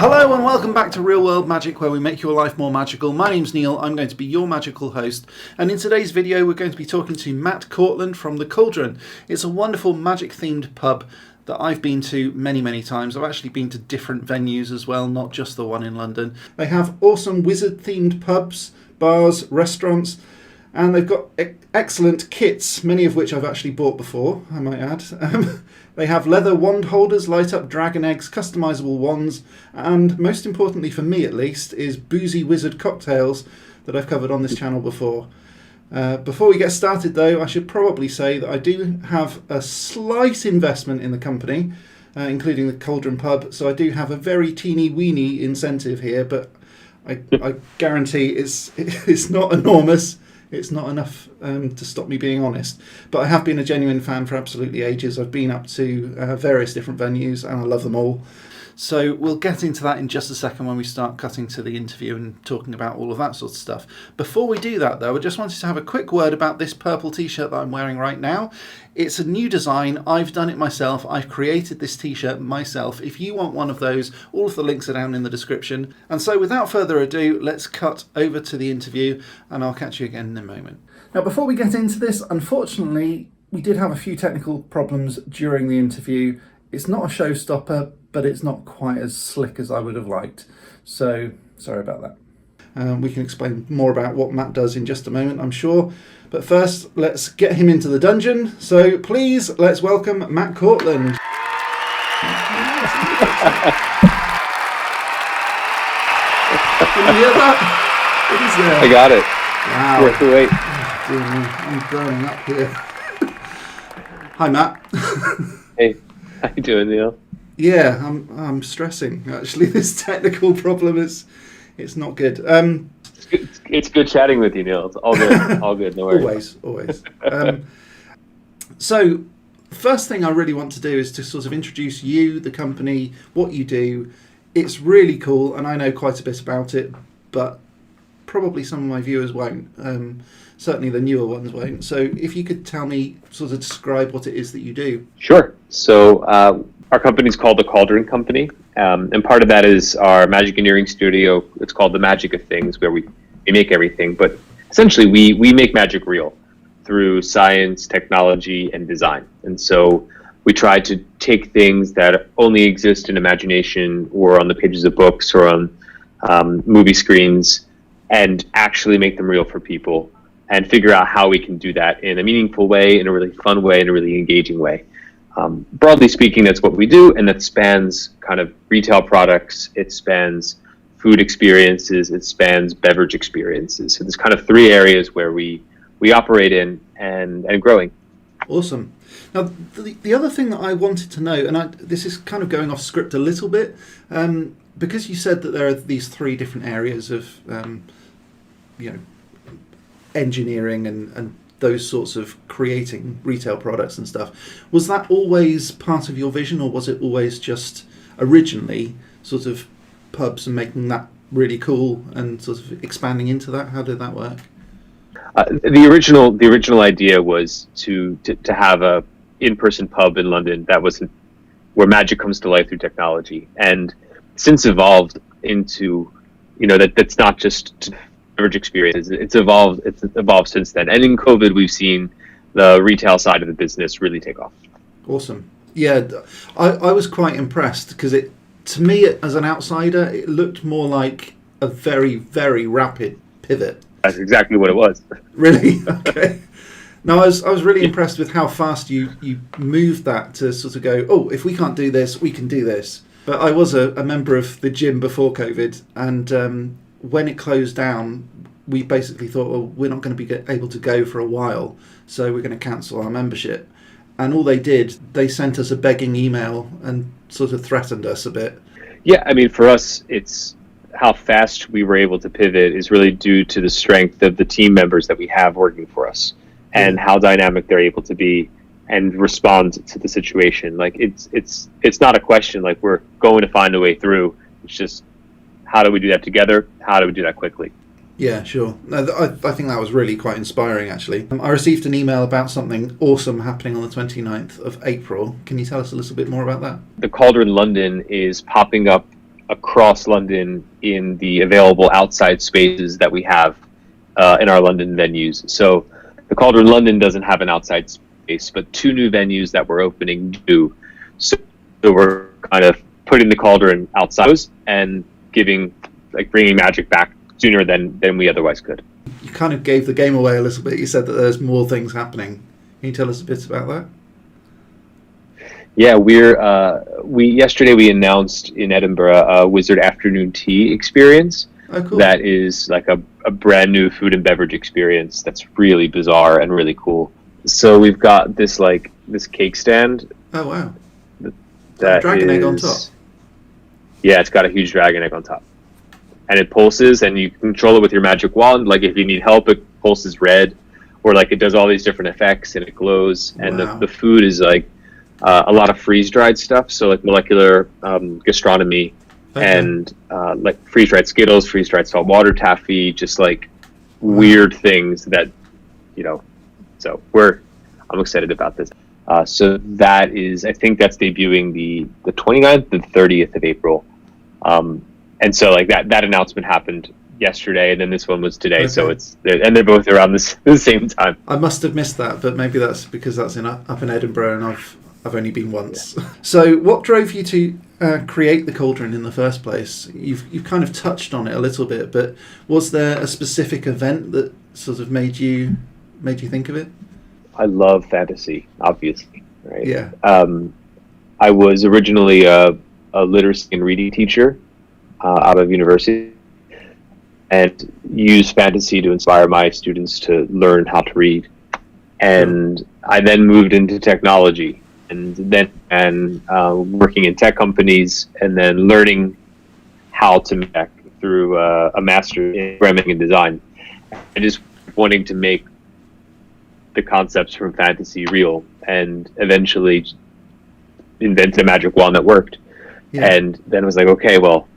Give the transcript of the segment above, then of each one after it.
Hello and welcome back to Real World Magic, where we make your life more magical. My name's Neil, I'm going to be your magical host, and in today's video we're going to be talking to Matt Cortland from the Cauldron. It's a wonderful magic themed pub that I've been to many times. I've actually been to different venues as well, not just the one in London. They have awesome wizard themed pubs, bars, restaurants, and they've got excellent kits, many of which I've actually bought before, I might add. They have leather wand holders, light up dragon eggs, customisable wands, and most importantly for me at least, is boozy wizard cocktails that I've covered on this channel before. Before we get started though, I should probably say that I do have a slight investment in the company, including the Cauldron Pub, so I do have a very teeny weeny incentive here, but I guarantee it's not enormous. It's not enough to stop me being honest. But I have been a genuine fan for absolutely ages. I've been up to various different venues and I love them all. So we'll get into that in just a second when we start cutting to the interview and talking about all of that sort of stuff. Before we do that though, I just wanted to have a quick word about this purple t-shirt that I'm wearing right now. It's a new design. I've done it myself. I've created this t-shirt myself. If you want one of those, all of the links are down in the description. And so without further ado, let's cut over to the interview and I'll catch you again in a moment. Now before we get into this, unfortunately, we did have a few technical problems during the interview. It's not a showstopper, but it's not quite as slick as I would have liked. So, sorry about that. We can explain more about what Matt does in just a moment, I'm sure. But first, let's get him into the dungeon. So please, let's welcome Matt Cortland. Can you hear that? It is there. I got it. Wow. Worth the wait. I'm growing up here. Hi, Matt. Hey, how you doing, Neil? Yeah, I'm stressing. Actually, this technical problem it's not good. It's good chatting with you, Neil. It's all good. All good. No worries. Always. So, first thing I really want to do is to sort of introduce you, the company, what you do. It's really cool, and I know quite a bit about it, but probably some of my viewers won't. Certainly the newer ones won't. So, if you could tell me, sort of describe what it is that you do. Sure. So, our company's called the Cauldron Company, and part of that is our Magic-eneering studio. It's called the Magic of Things, where we make everything. But essentially, we make magic real through science, technology, and design. And so we try to take things that only exist in imagination or on the pages of books or on movie screens and actually make them real for people and figure out how we can do that in a meaningful way, in a really fun way, in a really engaging way. Broadly speaking, that's what we do, and that spans kind of retail products, it spans food experiences, it spans beverage experiences. So there's kind of three areas where we operate in and growing. Awesome. Now, the other thing that I wanted to know, and this is kind of going off script a little bit, because you said that there are these three different areas of, engineering and those sorts of creating retail products and stuff. Was that always part of your vision, or was it always just originally sort of pubs and making that really cool and sort of expanding into that? How did that work? The original idea was to have a in-person pub in London that was where magic comes to life through technology, and since evolved into that's not just beverage experiences. It's evolved since then, and in COVID we've seen the retail side of the business really take off. Awesome. Yeah, I was quite impressed because to me as an outsider it looked more like a very, very rapid pivot. That's exactly what it was. Really? Okay. No, I was really impressed with how fast you moved that to sort of go, oh, if we can't do this, we can do this. But I was a member of the gym before COVID, and when it closed down, we basically thought, well, we're not going to be able to go for a while, so we're going to cancel our membership. And all they did, they sent us a begging email and sort of threatened us a bit. Yeah, I mean, for us, it's how fast we were able to pivot is really due to the strength of the team members that we have working for us and how dynamic they're able to be and respond to the situation. Like it's not a question like we're going to find a way through. It's just, how do we do that together? How do we do that quickly? Yeah, sure. No, I think that was really quite inspiring, actually. I received an email about something awesome happening on the 29th of April. Can you tell us a little bit more about that? The Cauldron London is popping up across London in the available outside spaces that we have in our London venues. So the Cauldron London doesn't have an outside space, but 2 new venues that we're opening do. So we're kind of putting the Cauldron outside and bringing magic back sooner than we otherwise could. You kind of gave the game away a little bit. You said that there's more things happening. Can you tell us a bit about that? Yeah, yesterday we announced in Edinburgh a Wizard Afternoon Tea experience. Oh, cool. That is like a brand new food and beverage experience that's really bizarre and really cool. So we've got this cake stand. Oh, wow. That dragon egg on top. Yeah, it's got a huge dragon egg on top. And it pulses, and you control it with your magic wand. Like, if you need help, it pulses red, or like it does all these different effects, and it glows. And wow. the food is like a lot of freeze-dried stuff, so like molecular gastronomy, okay. And like freeze-dried Skittles, freeze-dried saltwater taffy, just like weird things that, so I'm excited about this. So that is, I think that's debuting the 29th and 30th of April. And so like that announcement happened yesterday, and then this one was today. Okay. So they're both around the same time. I must have missed that, but maybe that's because that's up in Edinburgh, and I've only been once. Yeah. So what drove you to create the Cauldron in the first place? You've kind of touched on it a little bit, but was there a specific event that sort of made you think of it? I love fantasy, obviously, right? Yeah. I was originally a literacy and reading teacher out of university, and used fantasy to inspire my students to learn how to read. And I then moved into technology, and then working in tech companies, and then learning how to make tech through a master in programming and design, and just wanting to make the concepts from fantasy real, and eventually invented a magic wand that worked. Yeah. And then I was like, okay, well,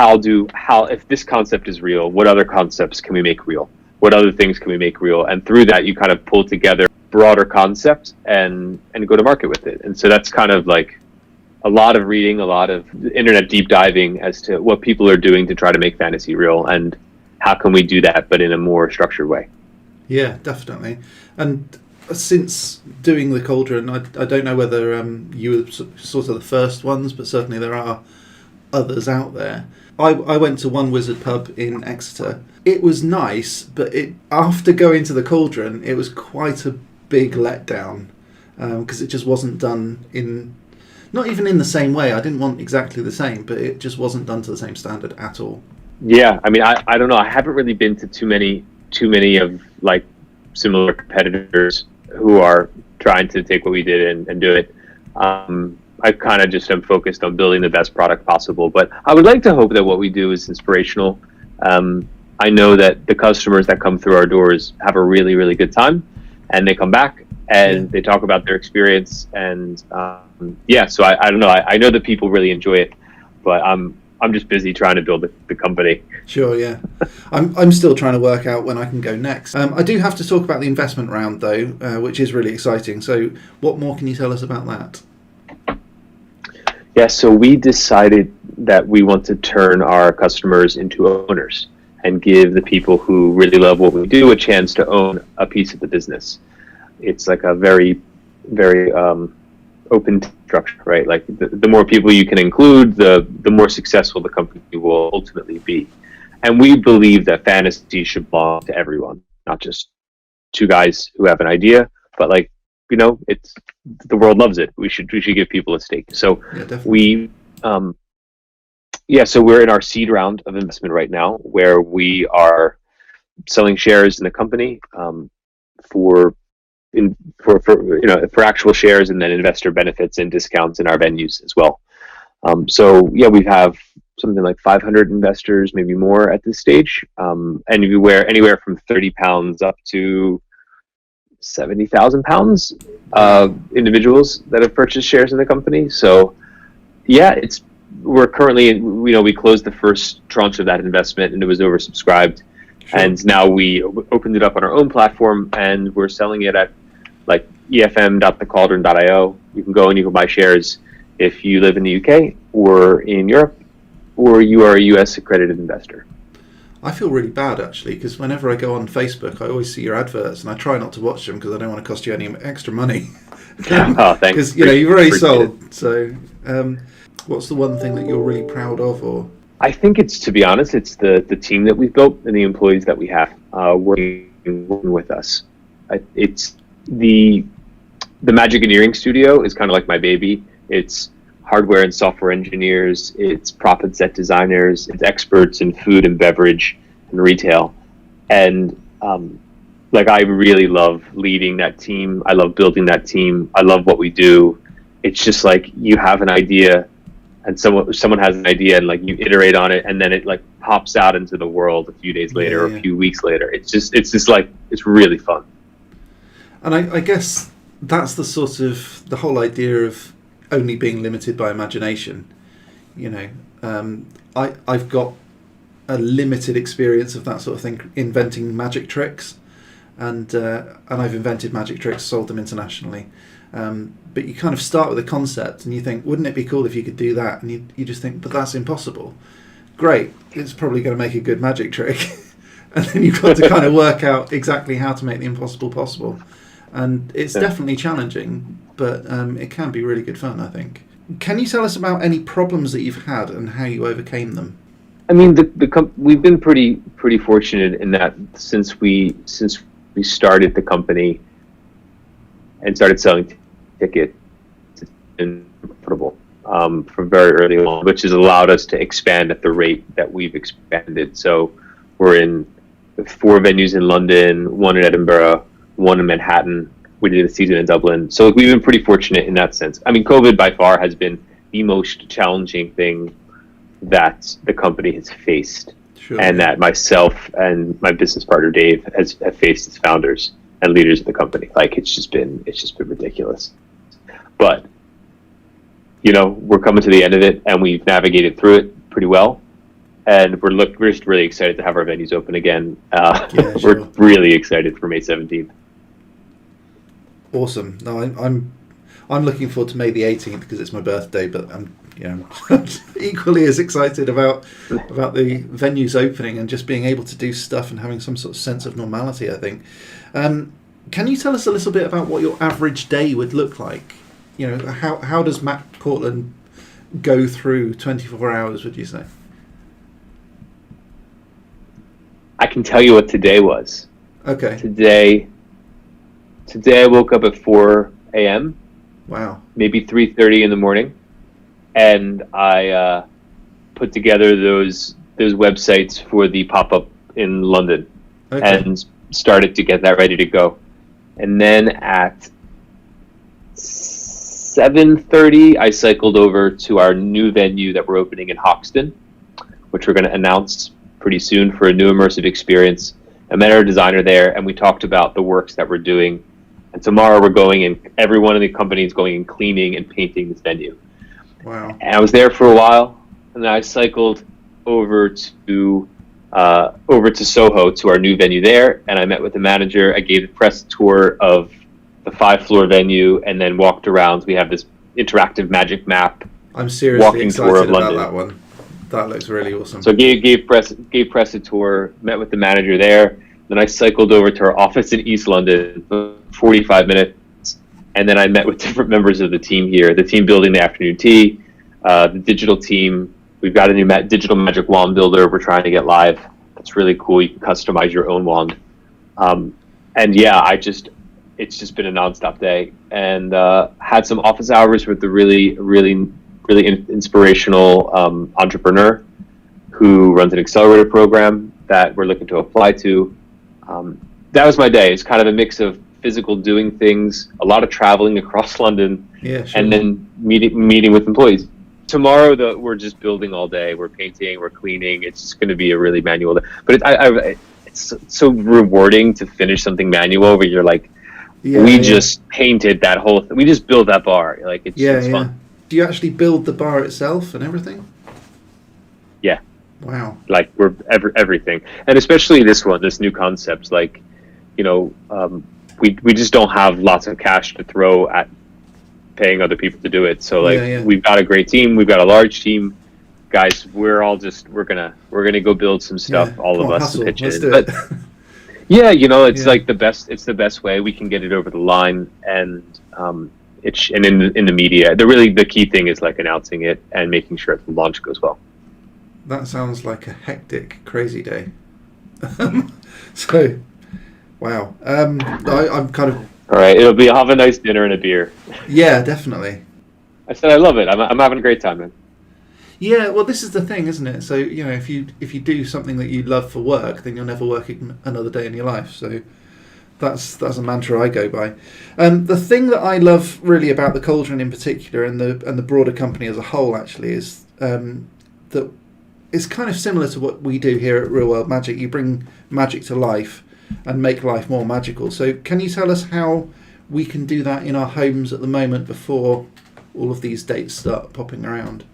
if this concept is real, what other concepts can we make real? What other things can we make real? And through that, you kind of pull together broader concept and go to market with it. And so that's kind of like a lot of reading, a lot of internet deep diving as to what people are doing to try to make fantasy real, and how can we do that, but in a more structured way. Yeah, definitely. And since doing the Cauldron, I don't know whether you were sort of the first ones, but certainly there are others out there. I went to one Wizard pub in Exeter. It was nice, but after going to the Cauldron, it was quite a big letdown, because it just wasn't done not even in the same way. I didn't want exactly the same, but it just wasn't done to the same standard at all. Yeah, I mean, I don't know. I haven't really been to too many of like similar competitors who are trying to take what we did and do it. I kind of just am focused on building the best product possible, but I would like to hope that what we do is inspirational. I know that the customers that come through our doors have a really, really good time, and they come back and they talk about their experience. And so I don't know. I know that people really enjoy it, but I'm just busy trying to build the company. Sure, yeah. I'm still trying to work out when I can go next. I do have to talk about the investment round, though, which is really exciting. So what more can you tell us about that? Yeah, so we decided that we want to turn our customers into owners and give the people who really love what we do a chance to own a piece of the business. It's like a very, very open structure, right? Like the more people you can include, the more successful the company will ultimately be. And we believe that fantasy should belong to everyone, not just two guys who have an idea, but like, it's the world loves it. We should give people a stake. So so we're in our seed round of investment right now, where we are selling shares in the company for actual shares, and then investor benefits and discounts in our venues as well. We have something like 500 investors, maybe more at this stage, anywhere from £30 up to £70,000 individuals that have purchased shares in the company. So we're currently, we closed the first tranche of that investment, and it was oversubscribed. Sure. And now we opened it up on our own platform, and we're selling it at like efm.thecauldron.io. You can go and you can buy shares, if you live in the UK or in Europe, or you are a US accredited investor. I feel really bad actually, because whenever I go on Facebook, I always see your adverts, and I try not to watch them because I don't want to cost you any extra money. Oh, thanks. Because you've already sold. So, what's the one thing that you're really proud of, or? I think to be honest, it's the team that we've built and the employees that we have working with us. It's the Magic Studio is kind of like my baby. It's hardware and software engineers, it's profit set designers, it's experts in food and beverage and retail. And I really love leading that team. I love building that team. I love what we do. It's just like you have an idea and someone has an idea, and like you iterate on it, and then it like pops out into the world a few days later or a few weeks later. It's just like, it's really fun. And I guess that's the whole idea of only being limited by imagination. I've got a limited experience of that sort of thing, inventing magic tricks, and I've invented magic tricks, sold them internationally. But you kind of start with a concept and you think, wouldn't it be cool if you could do that? And you just think, but that's impossible. Great, it's probably going to make a good magic trick. And then you've got to kind of work out exactly how to make the impossible possible. And it's definitely challenging, but it can be really good fun, I think. Can you tell us about any problems that you've had and how you overcame them? I mean, we've been pretty fortunate in that since we started the company and started selling tickets, it's been profitable from very early on, which has allowed us to expand at the rate that we've expanded. So we're in 4 venues in London, 1 in Edinburgh, 1 in Manhattan. We did a season in Dublin. So we've been pretty fortunate in that sense. I mean, COVID by far has been the most challenging thing that the company has faced. Sure. And that myself and my business partner Dave have faced as founders and leaders of the company. Like it's just been ridiculous. But we're coming to the end of it, and we've navigated through it pretty well. And we're just really excited to have our venues open again. Sure. We're really excited for May 17th. Awesome. No, I'm looking forward to May the 18th because it's my birthday, but I'm equally as excited about the venues opening and just being able to do stuff and having some sort of sense of normality, I think. Can you tell us a little bit about what your average day would look like? How does Matt Cortland go through 24 hours, would you say? I can tell you what today was. Okay. Today I woke up at 4 a.m. Wow. Maybe 3:30 in the morning, and I put together those websites for the pop-up in London, and started to get that ready to go. And then at 7:30, I cycled over to our new venue that we're opening in Hoxton, which we're going to announce pretty soon for a new immersive experience. I met our designer there, and we talked about the works that we're doing. And tomorrow we're going in, everyone in the company is going and cleaning and painting this venue. Wow. And I was there for a while, and then I cycled over to Soho to our new venue there, and I met with the manager. I gave the press tour of the 5-floor venue, and then walked around. We have this interactive magic map. I'm seriously walking excited tour of about London. that one. That looks really awesome. So gave press a tour, met with the manager there. Then I cycled over to our office in East London for 45 minutes, and then I met with different members of the team here. The team building the afternoon tea, the digital team. We've got a new digital magic wand builder we're trying to get live. That's really cool. You can customize your own wand. And yeah, it's just been a nonstop day, and had some office hours with the really inspirational entrepreneur who runs an accelerator program that we're looking to apply to. That was my day. It's kind of a mix of physical doing things, a lot of traveling across London, sure. And then meeting with employees. Tomorrow, we're just building all day. We're painting, we're cleaning. It's just going to be a really manual day. But it's so rewarding to finish something manual where you're like, just painted that whole thing. We just built that bar. Like it's fun. Do you actually build the bar itself and everything? Yeah. Wow. Like we're everything, and especially this new concept. Like, we just don't have lots of cash to throw at paying other people to do it. So Yeah. we've got a great team. We've got a large team. Guys, we're gonna go build some stuff, Yeah. all Come of on, us hustle. to pitch Let's in. do But it. yeah, it's Yeah. like it's the best way we can get it over the line, and and in the media. The key thing is like announcing it and making sure the launch goes well. That sounds like a hectic, crazy day. So, wow. I'm kind of... All right, I'll have a nice dinner and a beer. Yeah, definitely. I said I love it. I'm having a great time, man. Yeah, well, this is the thing, isn't it? So, if you do something that you love for work, then you'll never work another day in your life. So that's a mantra I go by. The thing that I love really about the Cauldron in particular, and the broader company as a whole, actually, is that it's kind of similar to what we do here at Real World Magic. You bring magic to life and make life more magical. So can you tell us how we can do that in our homes at the moment before all of these dates start popping around?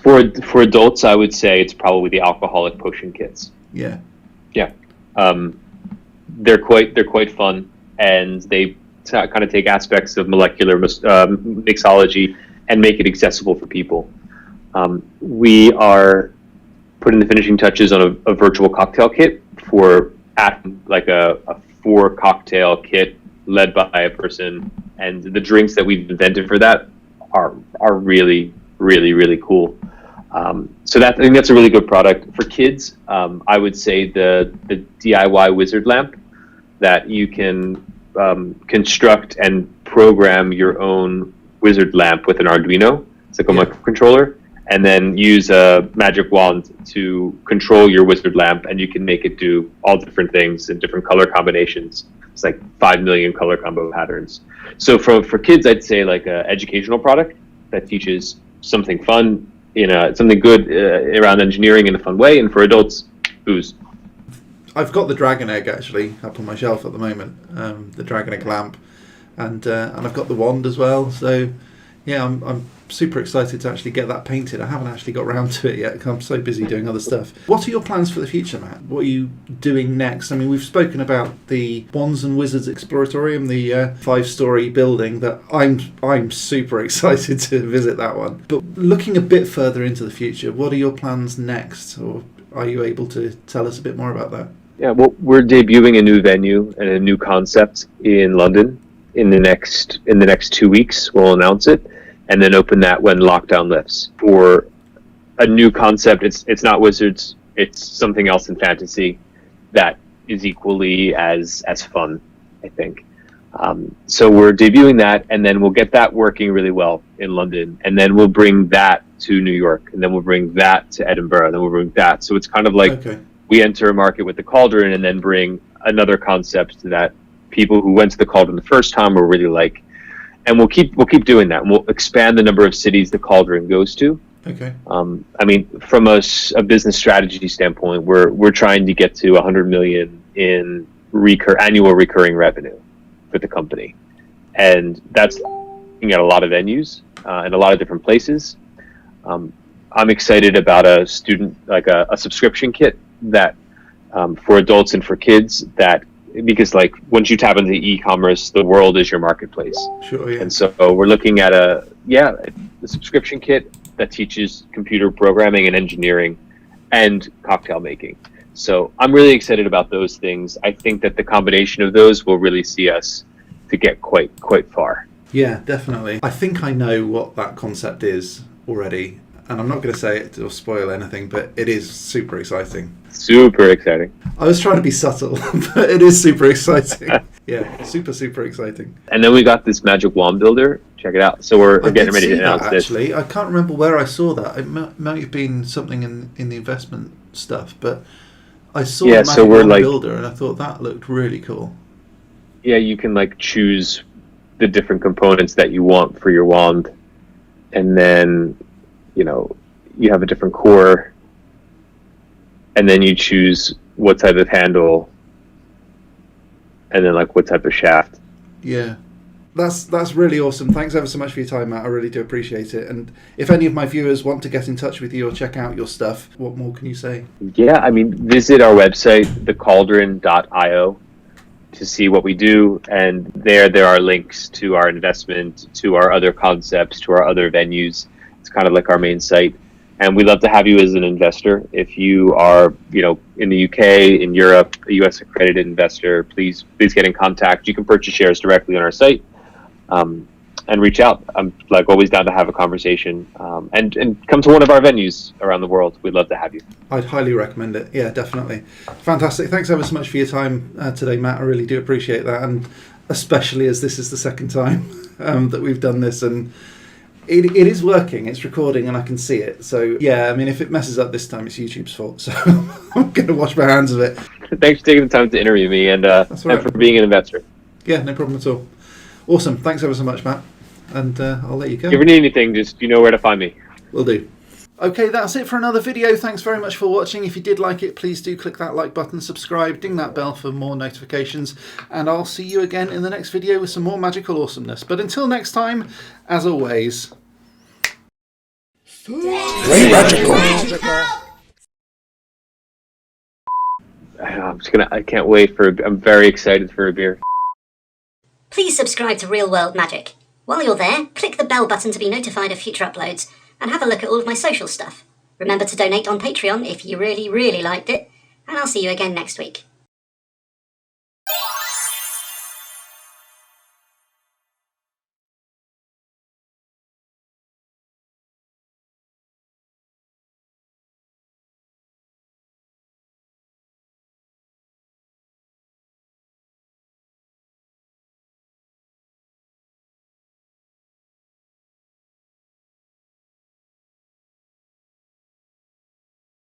For adults, I would say it's probably the alcoholic potion kits. Yeah. Yeah. They're quite fun, and they kind of take aspects of molecular mixology and make it accessible for people. We are putting the finishing touches on a virtual cocktail kit for like a 4 cocktail kit led by a person, and the drinks that we've invented for that are really, really, really cool. So I think that's a really good product for kids. I would say the DIY wizard lamp, that you can construct and program your own wizard lamp with an Arduino. It's like a microcontroller, and then use a magic wand to control your wizard lamp, and you can make it do all different things in different color combinations. It's like 5 million color combo patterns. So for kids, I'd say like an educational product that teaches something fun, something good around engineering in a fun way. And for adults, booze. I've got the Dragon Egg actually up on my shelf at the moment, the Dragon Egg lamp, and I've got the wand as well. So yeah, I'm super excited to actually get that painted. I haven't actually got around to it yet because I'm so busy doing other stuff. What are your plans for the future, Matt? What are you doing next? I mean, we've spoken about the Wands and Wizards Exploratorium, the 5-story building that I'm super excited to visit that one. But looking a bit further into the future, what are your plans next? Or are you able to tell us a bit more about that? Yeah, well, we're debuting a new venue and a new concept in London in the next 2 weeks. We'll announce it, and then open that when lockdown lifts. For a new concept, it's not wizards, it's something else in fantasy that is equally as fun, I think. So we're debuting that, and then we'll get that working really well in London, and then we'll bring that to New York, and then we'll bring that to Edinburgh, and then we'll bring that. So it's kind of like we enter a market with the Cauldron, and then bring another concept that people who went to the Cauldron the first time will really like. And we'll keep doing that, and we'll expand the number of cities the Cauldron goes to. Okay. I mean, from a business strategy standpoint, we're trying to get to 100 million in annual recurring revenue for the company, and that's looking at a lot of venues in a lot of different places. I'm excited about a subscription kit that for adults and for kids, that because like once you tap into e-commerce, the world is your marketplace. Sure, yeah. And so we're looking at a subscription kit that teaches computer programming and engineering and cocktail making. So I'm really excited about those things. I think that the combination of those will really see us to get quite far. Yeah, definitely. I think I know what that concept is already, and I'm not going to say it to spoil anything, but it is super exciting. Super exciting. I was trying to be subtle, but it is super exciting. Yeah, super exciting. And then we got this magic wand builder. Check it out. So we're getting ready to announce this. Actually, I can't remember where I saw that. It might have been something in the investment stuff, but I saw the magic wand builder, and I thought that looked really cool. Yeah, you can like choose the different components that you want for your wand, and then you have a different core, and then you choose what type of handle, and then like what type of shaft. Yeah, that's really awesome. Thanks ever so much for your time, Matt. I really do appreciate it. And if any of my viewers want to get in touch with you or check out your stuff, what more can you say? Yeah, I mean, visit our website, thecauldron.io, to see what we do, and there are links to our investment, to our other concepts, to our other venues. It's kind of like our main site, and we'd love to have you as an investor. If you are, in the UK, in Europe, a US accredited investor, please get in contact. You can purchase shares directly on our site, and reach out. I'm always down to have a conversation, and come to one of our venues around the world. We'd love to have you. I'd highly recommend it. Yeah, definitely. Fantastic. Thanks ever so much for your time today, Matt. I really do appreciate that, and especially as this is the second time that we've done this, and it is working. It's recording, and I can see it. So yeah, I mean, if it messes up this time, it's YouTube's fault. So I'm going to wash my hands of it. Thanks for taking the time to interview me, and That's all right. and for being an investor. Yeah, no problem at all. Awesome. Thanks ever so much, Matt. And I'll let you go. If you ever need anything, just you know where to find me. Will do. Okay, that's it for another video. Thanks very much for watching. If you did like it, please do click that like button, subscribe, ding that bell for more notifications, and I'll see you again in the next video with some more magical awesomeness. But until next time, as always, Stay magical. I can't wait I'm very excited for a beer. Please subscribe to Real World Magic. While you're there, click the bell button to be notified of future uploads, and have a look at all of my social stuff. Remember to donate on Patreon if you really, really liked it, and I'll see you again next week.